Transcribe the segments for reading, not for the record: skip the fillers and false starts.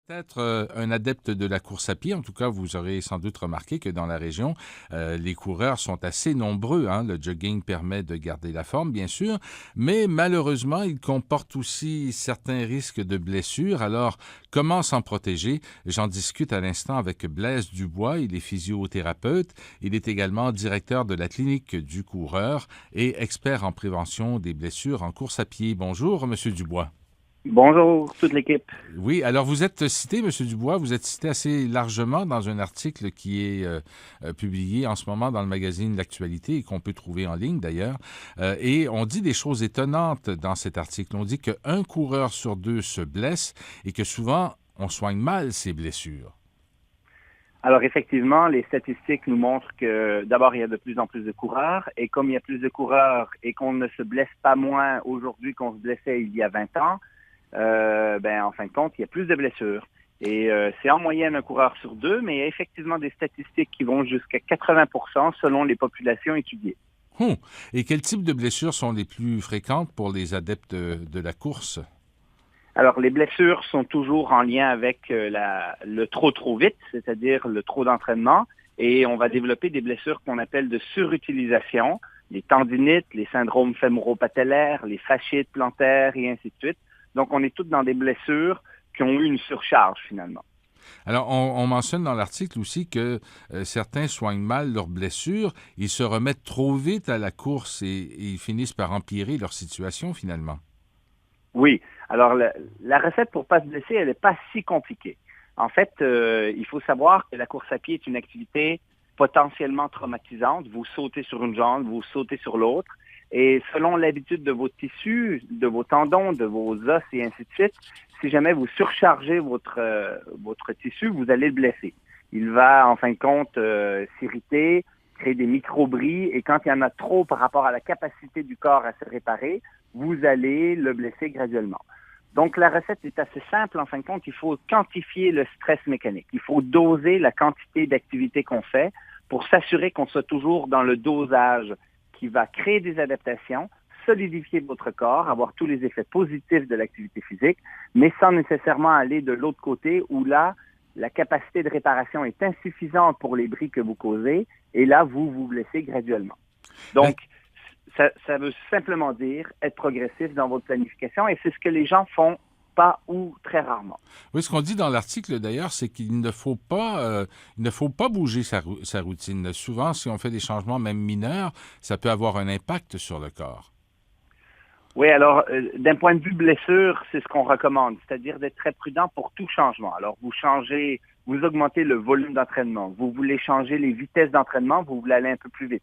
Peut-être un adepte de la course à pied. En tout cas, vous aurez sans doute remarqué que dans la région, les coureurs sont assez nombreux, hein. Le jogging permet de garder la forme, bien sûr, mais malheureusement, il comporte aussi certains risques de blessures. Alors, comment s'en protéger? J'en discute à l'instant avec Blaise Dubois. Il est physiothérapeute. Il est également directeur de la clinique du coureur et expert en prévention des blessures en course à pied. Bonjour, Monsieur Dubois. Bonjour, toute l'équipe. Oui, alors vous êtes cité, M. Dubois, vous êtes cité assez largement dans un article qui est publié en ce moment dans le magazine L'Actualité et qu'on peut trouver en ligne d'ailleurs. Et on dit des choses étonnantes dans cet article. On dit qu'un coureur sur deux se blesse et que souvent on soigne mal ces blessures. Alors effectivement, les statistiques nous montrent que d'abord, il y a de plus en plus de coureurs et comme il y a plus de coureurs et qu'on ne se blesse pas moins aujourd'hui qu'on se blessait il y a 20 ans, en fin de compte, il y a plus de blessures. Et c'est en moyenne un coureur sur deux, mais il y a effectivement des statistiques qui vont jusqu'à 80% selon les populations étudiées. Hum. Et quel type de blessures sont les plus fréquentes pour les adeptes de la course? Alors, les blessures sont toujours en lien avec le trop vite, c'est-à-dire le trop d'entraînement, et on va développer des blessures qu'on appelle de surutilisation, les tendinites, les syndromes fémoro-patellaires, les fasciites plantaires et ainsi de suite. Donc, on est tous dans des blessures qui ont eu une surcharge finalement. Alors, on mentionne dans l'article aussi que certains soignent mal leurs blessures, ils se remettent trop vite à la course et ils finissent par empirer leur situation finalement. Oui. Alors, la recette pour pas se blesser, elle n'est pas si compliquée. En fait, il faut savoir que la course à pied est une activité potentiellement traumatisante. Vous sautez sur une jambe, vous sautez sur l'autre. Et selon l'habitude de vos tissus, de vos tendons, de vos os et ainsi de suite, si jamais vous surchargez votre tissu, vous allez le blesser. Il va, en fin de compte, s'irriter, créer des micro-bris. Et quand il y en a trop par rapport à la capacité du corps à se réparer, vous allez le blesser graduellement. Donc, la recette est assez simple. En fin de compte, il faut quantifier le stress mécanique. Il faut doser la quantité d'activité qu'on fait pour s'assurer qu'on soit toujours dans le dosage qui va créer des adaptations, solidifier votre corps, avoir tous les effets positifs de l'activité physique, mais sans nécessairement aller de l'autre côté où là, la capacité de réparation est insuffisante pour les bris que vous causez et là, vous vous blessez graduellement. Ben, Donc, ça veut simplement dire être progressif dans votre planification et c'est ce que les gens font pas ou très rarement. oui, ce qu'on dit dans l'article d'ailleurs, c'est qu'il ne faut pas bouger sa routine. Souvent, si on fait des changements, même mineurs, ça peut avoir un impact sur le corps. Oui, alors, d'un point de vue blessure, c'est ce qu'on recommande, c'est-à-dire d'être très prudent pour tout changement. Alors, vous augmentez le volume d'entraînement, vous voulez changer les vitesses d'entraînement, vous voulez aller un peu plus vite.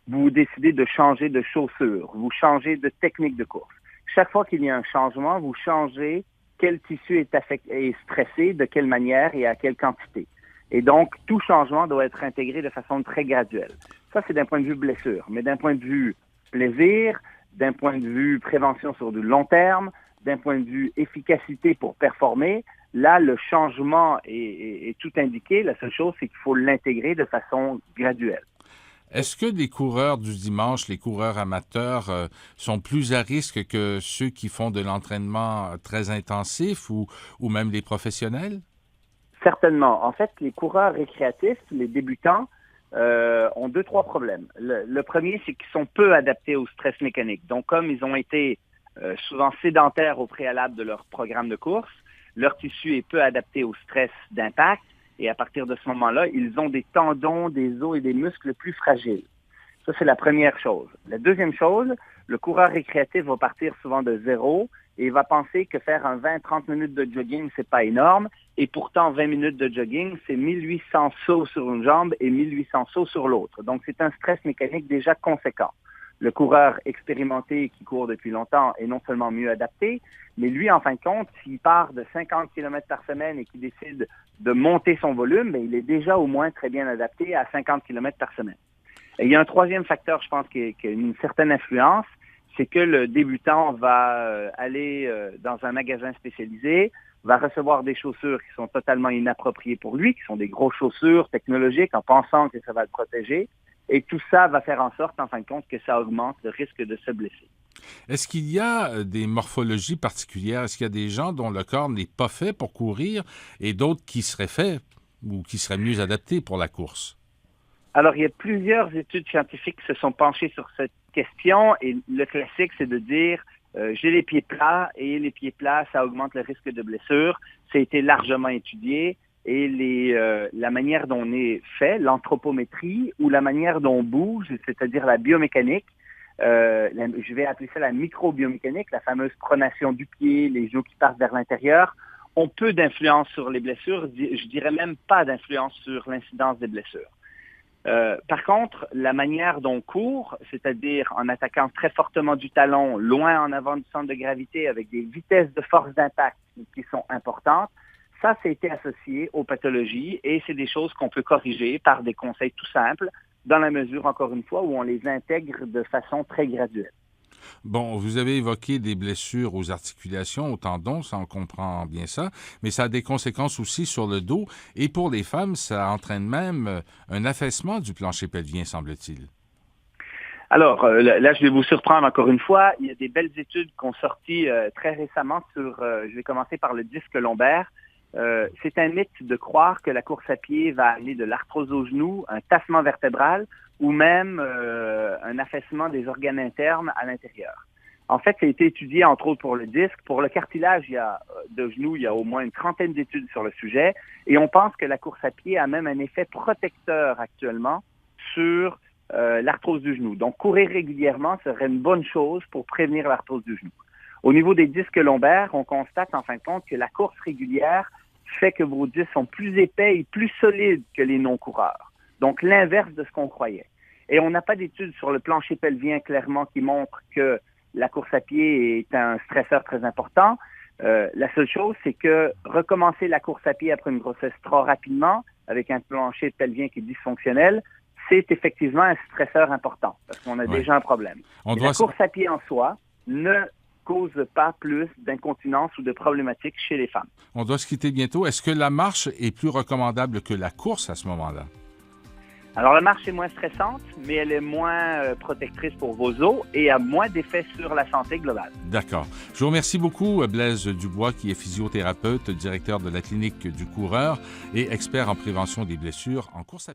Vous décidez de changer de chaussure, vous changez de technique de course. Chaque fois qu'il y a un changement, vous changez quel tissu est stressé, de quelle manière et à quelle quantité. Et donc, tout changement doit être intégré de façon très graduelle. Ça, c'est d'un point de vue blessure. Mais d'un point de vue plaisir, d'un point de vue prévention sur du long terme, d'un point de vue efficacité pour performer, là, le changement est tout indiqué. La seule chose, c'est qu'il faut l'intégrer de façon graduelle. Est-ce que les coureurs du dimanche, les coureurs amateurs, sont plus à risque que ceux qui font de l'entraînement très intensif ou même les professionnels? Certainement. En fait, les coureurs récréatifs, les débutants, ont deux, trois problèmes. Le premier, c'est qu'ils sont peu adaptés au stress mécanique. Donc, comme ils ont été souvent sédentaires au préalable de leur programme de course, leur tissu est peu adapté au stress d'impact. Et à partir de ce moment-là, ils ont des tendons, des os et des muscles plus fragiles. Ça, c'est la première chose. La deuxième chose, le coureur récréatif va partir souvent de zéro et il va penser que faire un 20-30 minutes de jogging, c'est pas énorme. Et pourtant, 20 minutes de jogging, c'est 1800 sauts sur une jambe et 1800 sauts sur l'autre. Donc, c'est un stress mécanique déjà conséquent. Le coureur expérimenté qui court depuis longtemps est non seulement mieux adapté, mais lui, en fin de compte, s'il part de 50 km par semaine et qu'il décide de monter son volume, bien, il est déjà au moins très bien adapté à 50 km par semaine. Et il y a un troisième facteur, je pense, qui a une certaine influence, c'est que le débutant va aller dans un magasin spécialisé, va recevoir des chaussures qui sont totalement inappropriées pour lui, qui sont des grosses chaussures technologiques en pensant que ça va le protéger. Et tout ça va faire en sorte, en fin de compte, que ça augmente le risque de se blesser. Est-ce qu'il y a des morphologies particulières? Est-ce qu'il y a des gens dont le corps n'est pas fait pour courir et d'autres qui seraient faits ou qui seraient mieux adaptés pour la course? Alors, il y a plusieurs études scientifiques qui se sont penchées sur cette question et le classique, c'est de dire j'ai les pieds plats et les pieds plats, ça augmente le risque de blessure. Ça a été largement étudié et la manière dont on est fait, l'anthropométrie ou la manière dont on bouge, c'est-à-dire la biomécanique, je vais appeler ça la microbiomécanique, la fameuse pronation du pied, les genoux qui partent vers l'intérieur, ont peu d'influence sur les blessures, je dirais même pas d'influence sur l'incidence des blessures. Par contre, la manière dont on court, c'est-à-dire en attaquant très fortement du talon, loin en avant du centre de gravité, avec des vitesses de force d'impact qui sont importantes, ça a été associé aux pathologies et c'est des choses qu'on peut corriger par des conseils tout simples, dans la mesure, encore une fois, où on les intègre de façon très graduelle. Bon, vous avez évoqué des blessures aux articulations, aux tendons, ça on comprend bien ça, mais ça a des conséquences aussi sur le dos et pour les femmes, ça entraîne même un affaissement du plancher pelvien, semble-t-il. Alors, là, je vais vous surprendre encore une fois. Il y a des belles études qui ont sorti très récemment sur, je vais commencer par le disque lombaire. C'est un mythe de croire que la course à pied va amener de l'arthrose au genou, un tassement vertébral ou même un affaissement des organes internes à l'intérieur. En fait, ça a été étudié entre autres pour le disque. Pour le cartilage de genou, il y a au moins une trentaine d'études sur le sujet et on pense que la course à pied a même un effet protecteur actuellement sur l'arthrose du genou. Donc, courir régulièrement serait une bonne chose pour prévenir l'arthrose du genou. Au niveau des disques lombaires, on constate en fin de compte que la course régulière fait que vos disques sont plus épais et plus solides que les non-coureurs. Donc, l'inverse de ce qu'on croyait. Et on n'a pas d'études sur le plancher pelvien clairement qui montrent que la course à pied est un stresseur très important. La seule chose, c'est que recommencer la course à pied après une grossesse trop rapidement, avec un plancher pelvien qui est dysfonctionnel, c'est effectivement un stresseur important parce qu'on a déjà un problème. La course à pied en soi ne cause pas plus d'incontinence ou de problématiques chez les femmes. On doit se quitter bientôt. Est-ce que la marche est plus recommandable que la course à ce moment-là? Alors, la marche est moins stressante, mais elle est moins protectrice pour vos os et a moins d'effet sur la santé globale. D'accord. Je vous remercie beaucoup, Blaise Dubois, qui est physiothérapeute, directeur de la clinique du coureur et expert en prévention des blessures en course à pied.